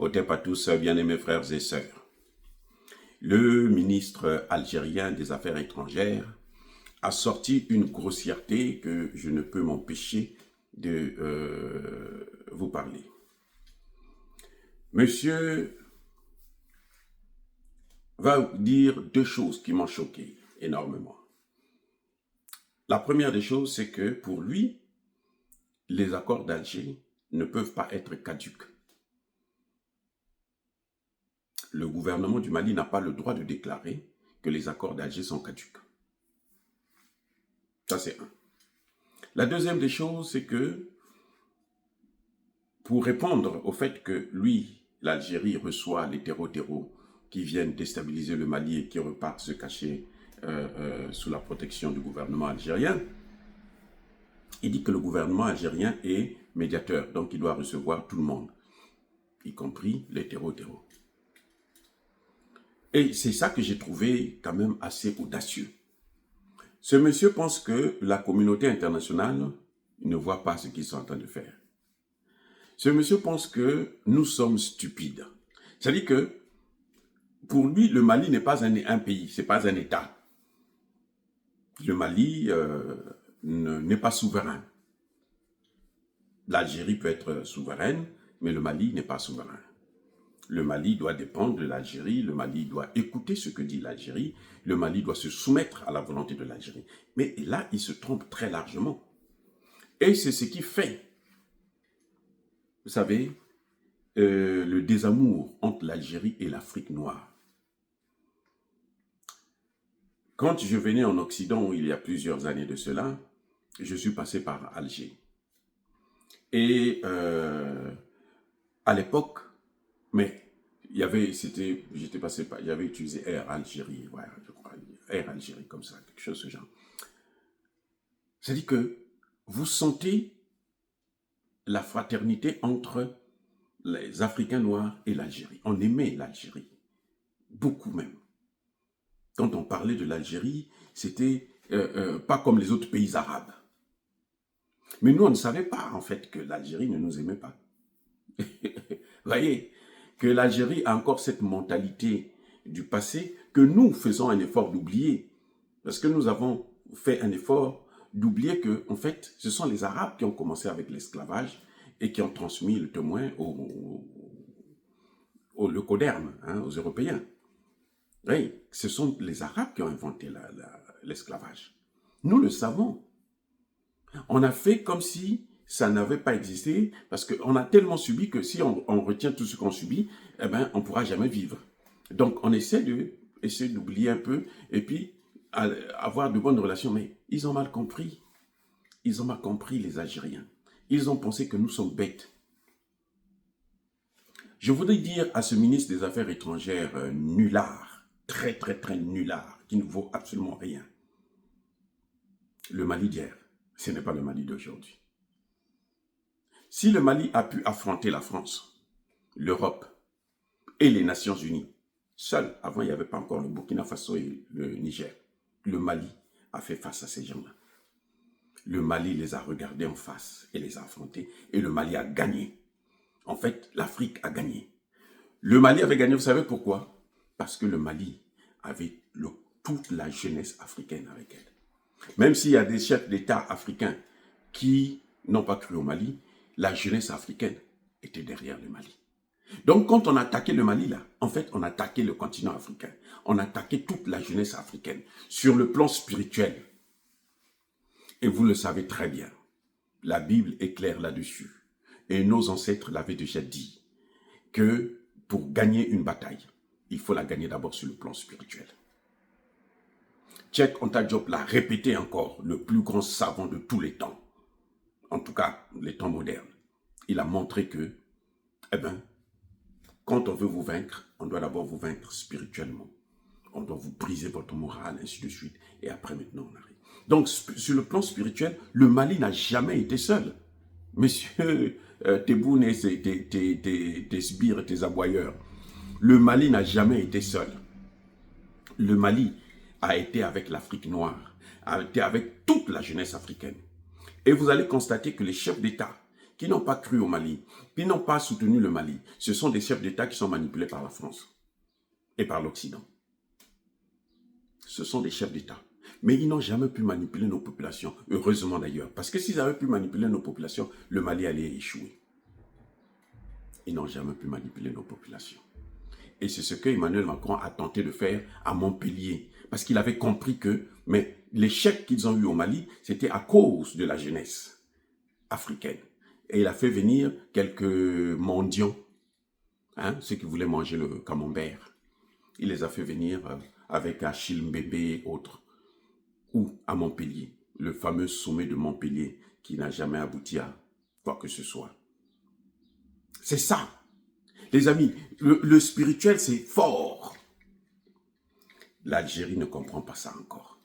Otep à tous, bien-aimés frères et sœurs. Le ministre algérien des Affaires étrangères a sorti une grossièreté que je ne peux m'empêcher de vous parler. Monsieur va dire deux choses qui m'ont choqué énormément. La première des choses, c'est que pour lui, les accords d'Alger ne peuvent pas être caducs. Le gouvernement du Mali n'a pas le droit de déclarer que les accords d'Alger sont caducs. Ça, c'est un. La deuxième des choses, c'est que pour répondre au fait que lui, l'Algérie reçoit les terreaux qui viennent déstabiliser le Mali et qui repartent se cacher sous la protection du gouvernement algérien, il dit que le gouvernement algérien est médiateur, donc il doit recevoir tout le monde, y compris les terreaux. Et c'est ça que j'ai trouvé quand même assez audacieux. Ce monsieur pense que la communauté internationale ne voit pas ce qu'ils sont en train de faire. Ce monsieur pense que nous sommes stupides. C'est-à-dire que pour lui, le Mali n'est pas un pays, ce n'est pas un État. Le Mali n'est pas souverain. L'Algérie peut être souveraine, mais le Mali n'est pas souverain. Le Mali doit dépendre de l'Algérie, le Mali doit écouter ce que dit l'Algérie, le Mali doit se soumettre à la volonté de l'Algérie. Mais là, il se trompe très largement. Et c'est ce qui fait, vous savez, le désamour entre l'Algérie et l'Afrique noire. Quand je venais en Occident, il y a plusieurs années de cela, je suis passé par Alger. Et à l'époque, mais il y avait, j'étais passé par, j'avais utilisé Air Algérie, ouais, je crois, Air Algérie, comme ça, quelque chose de ce genre. C'est-à-dire que vous sentez la fraternité entre les Africains noirs et l'Algérie. On aimait l'Algérie, beaucoup même. Quand on parlait de l'Algérie, c'était pas comme les autres pays arabes. Mais nous, on ne savait pas, en fait, que l'Algérie ne nous aimait pas. Vous voyez, que l'Algérie a encore cette mentalité du passé que nous faisons un effort d'oublier. Parce que nous avons fait un effort d'oublier que, en fait, ce sont les Arabes qui ont commencé avec l'esclavage et qui ont transmis le témoin aux leucodermes, hein, aux Européens. Oui, ce sont les Arabes qui ont inventé l'esclavage. Nous le savons. On a fait comme si ça n'avait pas existé, parce qu'on a tellement subi que si on retient tout ce qu'on subit, eh ben, on ne pourra jamais vivre. Donc, on essaie d'oublier un peu, et puis avoir de bonnes relations. Mais ils ont mal compris. Ils ont mal compris, les Algériens. Ils ont pensé que nous sommes bêtes. Je voudrais dire à ce ministre des Affaires étrangères nulard, très nulard, qui ne vaut absolument rien. Le Mali d'hier, ce n'est pas le Mali d'aujourd'hui. Si le Mali a pu affronter la France, l'Europe et les Nations Unies, seul, avant il n'y avait pas encore le Burkina Faso et le Niger, le Mali a fait face à ces gens-là. Le Mali les a regardés en face et les a affrontés, et le Mali a gagné. En fait, l'Afrique a gagné. Le Mali avait gagné, vous savez pourquoi? Parce que le Mali avait toute la jeunesse africaine avec elle. Même s'il y a des chefs d'État africains qui n'ont pas cru au Mali, la jeunesse africaine était derrière le Mali. Donc, quand on a attaqué le Mali, là, en fait, on a attaqué le continent africain. On a attaqué toute la jeunesse africaine sur le plan spirituel. Et vous le savez très bien, la Bible est claire là-dessus. Et nos ancêtres l'avaient déjà dit, que pour gagner une bataille, il faut la gagner d'abord sur le plan spirituel. Cheikh Anta Diop l'a répété encore, le plus grand savant de tous les temps, en tout cas les temps modernes. Il a montré que, eh bien, quand on veut vous vaincre, on doit d'abord vous vaincre spirituellement. On doit vous briser votre morale, ainsi de suite. Et après, maintenant, on arrive. Donc, sur le plan spirituel, le Mali n'a jamais été seul. Messieurs Tebboune et tes sbires et tes aboyeurs, le Mali n'a jamais été seul. Le Mali a été avec l'Afrique noire, a été avec toute la jeunesse africaine. Et vous allez constater que les chefs d'État qui n'ont pas cru au Mali, qui n'ont pas soutenu le Mali, ce sont des chefs d'État qui sont manipulés par la France et par l'Occident. Ce sont des chefs d'État. Mais ils n'ont jamais pu manipuler nos populations, heureusement d'ailleurs. Parce que s'ils avaient pu manipuler nos populations, le Mali allait échouer. Ils n'ont jamais pu manipuler nos populations. Et c'est ce que Emmanuel Macron a tenté de faire à Montpellier. Parce qu'il avait compris que l'échec qu'ils ont eu au Mali, c'était à cause de la jeunesse africaine. Et il a fait venir quelques mendiants, ceux qui voulaient manger le camembert. Il les a fait venir avec Achille Mbembe et autres. Ou à Montpellier, le fameux sommet de Montpellier qui n'a jamais abouti à quoi que ce soit. C'est ça. Les amis, le spirituel, c'est fort. L'Algérie ne comprend pas ça encore.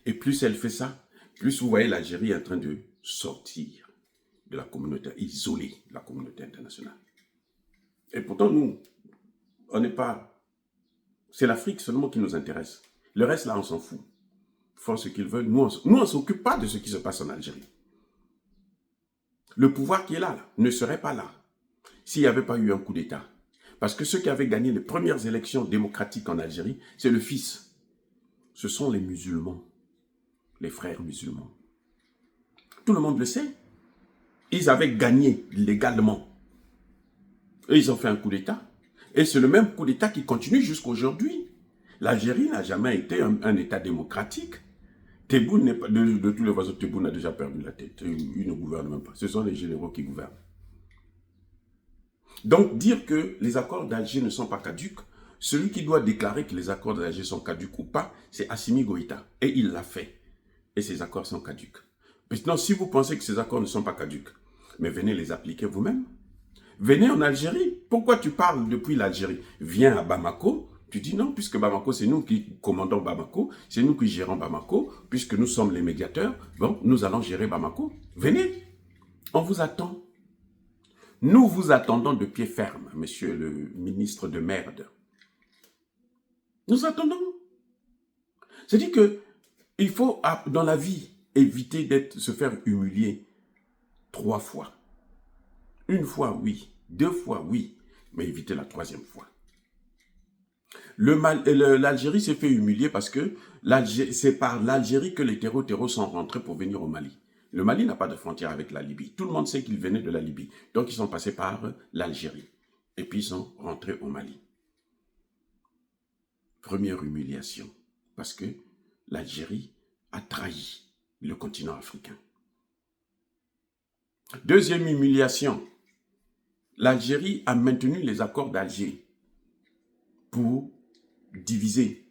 Et plus elle fait ça, plus vous voyez l'Algérie en train de sortir de la communauté, isoler la communauté internationale. Et pourtant, nous, on n'est pas... C'est l'Afrique seulement qui nous intéresse. Le reste, là, on s'en fout. Ils font ce qu'ils veulent. Nous, on ne s'occupe pas de ce qui se passe en Algérie. Le pouvoir qui est là, ne serait pas là s'il n'y avait pas eu un coup d'État. Parce que ceux qui avaient gagné les premières élections démocratiques en Algérie, c'est le fils. Ce sont les musulmans, les frères musulmans. Tout le monde le sait. Ils avaient gagné légalement. Et ils ont fait un coup d'État. Et c'est le même coup d'État qui continue jusqu'à aujourd'hui. L'Algérie n'a jamais été un État démocratique. Tebboune n'est pas, de tous les oiseaux, Tebboune a déjà perdu la tête. Il ne gouverne même pas. Ce sont les généraux qui gouvernent. Donc, dire que les accords d'Alger ne sont pas caducs, celui qui doit déclarer que les accords d'Alger sont caducs ou pas, c'est Assimi Goïta. Et il l'a fait. Et ces accords sont caducs. Maintenant, si vous pensez que ces accords ne sont pas caducs, mais venez les appliquer vous-même. Venez en Algérie. Pourquoi tu parles depuis l'Algérie? Viens à Bamako. Tu dis non, puisque Bamako, c'est nous qui commandons Bamako, c'est nous qui gérons Bamako, puisque nous sommes les médiateurs, bon, nous allons gérer Bamako. Venez, on vous attend. Nous vous attendons de pied ferme, monsieur le ministre de merde. Nous attendons. C'est-à-dire que il faut, dans la vie, éviter de se faire humilier 3 fois. 1 fois, oui. 2 fois, oui. Mais éviter la 3e fois. L'Algérie s'est fait humilier parce que c'est par l'Algérie que les terreaux sont rentrés pour venir au Mali. Le Mali n'a pas de frontière avec la Libye. Tout le monde sait qu'ils venaient de la Libye. Donc, ils sont passés par l'Algérie. Et puis, ils sont rentrés au Mali. Première humiliation. Parce que l'Algérie a trahi le continent africain. 2e humiliation. L'Algérie a maintenu les accords d'Alger pour diviser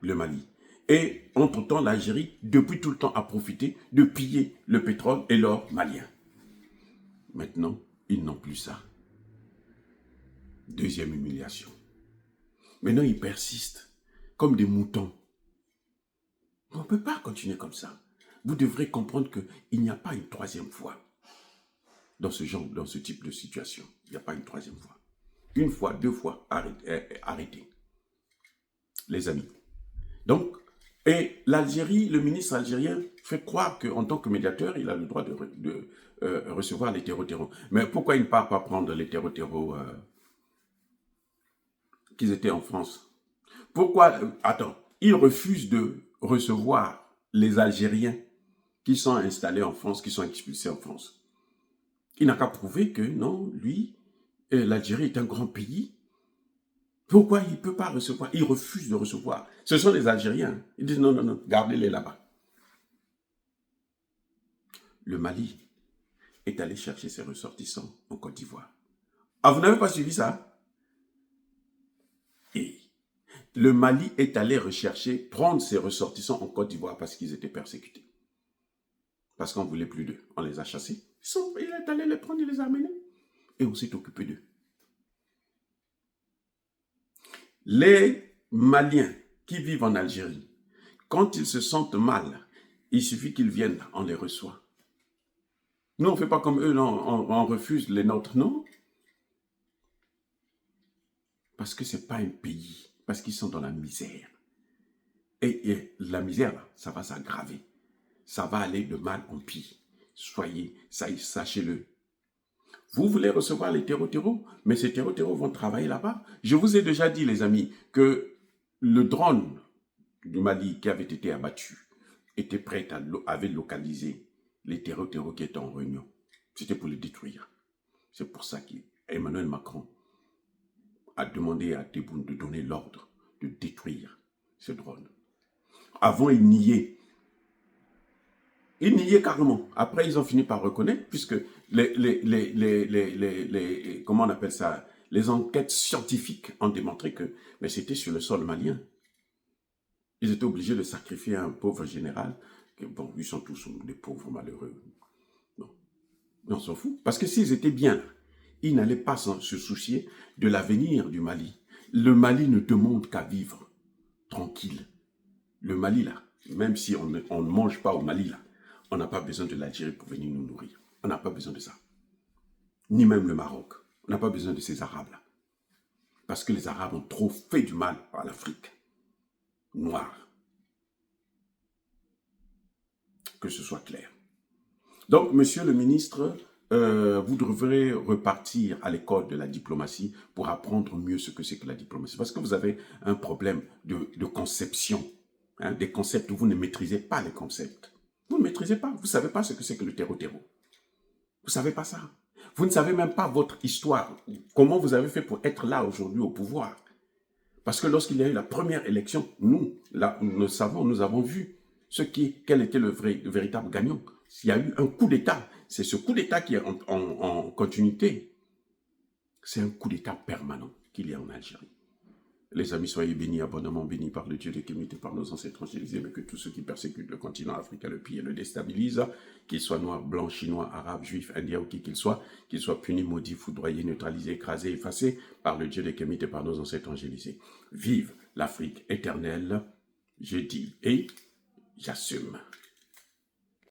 le Mali. Et entre-temps, l'Algérie, depuis tout le temps, a profité de piller le pétrole et l'or malien. Maintenant, ils n'ont plus ça. 2e humiliation. Maintenant, ils persistent comme des moutons. On ne peut pas continuer comme ça. Vous devrez comprendre qu'il n'y a pas une 3e fois dans ce type de situation. Il n'y a pas une 3e fois. 1 fois, 2 fois, arrêtez. Les amis. Donc, et l'Algérie, le ministre algérien fait croire qu'en tant que médiateur, il a le droit de recevoir les terreaux. Mais pourquoi il ne part pas prendre les terreaux qu'ils étaient en France? Pourquoi, il refuse de recevoir les Algériens qui sont installés en France, qui sont expulsés en France. Il n'a qu'à prouver que non, lui, l'Algérie est un grand pays. Pourquoi il ne peut pas recevoir? Il refuse de recevoir. Ce sont les Algériens. Ils disent non, gardez-les là-bas. Le Mali est allé chercher ses ressortissants en Côte d'Ivoire. Ah, vous n'avez pas suivi ça? Et le Mali est allé prendre ses ressortissants en Côte d'Ivoire parce qu'ils étaient persécutés. Parce qu'on ne voulait plus d'eux. On les a chassés. Il est allé les prendre, il les a amenés. Et on s'est occupé d'eux. Les Maliens qui vivent en Algérie, quand ils se sentent mal, il suffit qu'ils viennent, on les reçoit. Nous, on ne fait pas comme eux, non, on refuse les nôtres, non. Parce que ce n'est pas un pays, parce qu'ils sont dans la misère. Et la misère, là, ça va s'aggraver. Ça va aller de mal en pire. Sachez-le. Vous voulez recevoir les terreaux, mais ces terreaux vont travailler là-bas. Je vous ai déjà dit, les amis, que le drone du Mali qui avait été abattu était prêt avait localisé les terreaux qui étaient en réunion. C'était pour les détruire. C'est pour ça qu'Emmanuel Macron a demandé à Tebboune de donner l'ordre de détruire ce drone. Avant, il niait. Ils niaient carrément. Après, ils ont fini par reconnaître, puisque comment on appelle ça, les enquêtes scientifiques ont démontré que c'était sur le sol malien. Ils étaient obligés de sacrifier un pauvre général. Bon, ils sont tous des pauvres malheureux. Non, on s'en fout. Parce que s'ils étaient bien, ils n'allaient pas se soucier de l'avenir du Mali. Le Mali ne demande qu'à vivre tranquille. Le Mali, là, même si on ne mange pas au Mali, là, on n'a pas besoin de l'Algérie pour venir nous nourrir. On n'a pas besoin de ça. Ni même le Maroc. On n'a pas besoin de ces Arabes-là. Parce que les Arabes ont trop fait du mal à l'Afrique noire. Que ce soit clair. Donc, monsieur le ministre, vous devrez repartir à l'école de la diplomatie pour apprendre mieux ce que c'est que la diplomatie. Parce que vous avez un problème de conception. Hein, des concepts où vous ne maîtrisez pas les concepts. Vous ne maîtrisez pas. Vous ne savez pas ce que c'est que le terreau. Vous ne savez pas ça. Vous ne savez même pas votre histoire. Comment vous avez fait pour être là aujourd'hui au pouvoir. Parce que lorsqu'il y a eu la première élection, nous avons vu quel était le véritable gagnant. Il y a eu un coup d'État. C'est ce coup d'État qui est en continuité. C'est un coup d'État permanent qu'il y a en Algérie. Les amis, soyez bénis, abondamment bénis par le Dieu de Kémité, par nos ancêtres angélisés, mais que tous ceux qui persécutent le continent africain le pillent et le déstabilisent, qu'ils soient noirs, blancs, chinois, arabes, juifs, indiens ou qui qu'ils soient punis, maudits, foudroyés, neutralisés, écrasés, effacés par le Dieu de Kémité, par nos ancêtres angélisés. Vive l'Afrique éternelle, je dis et j'assume.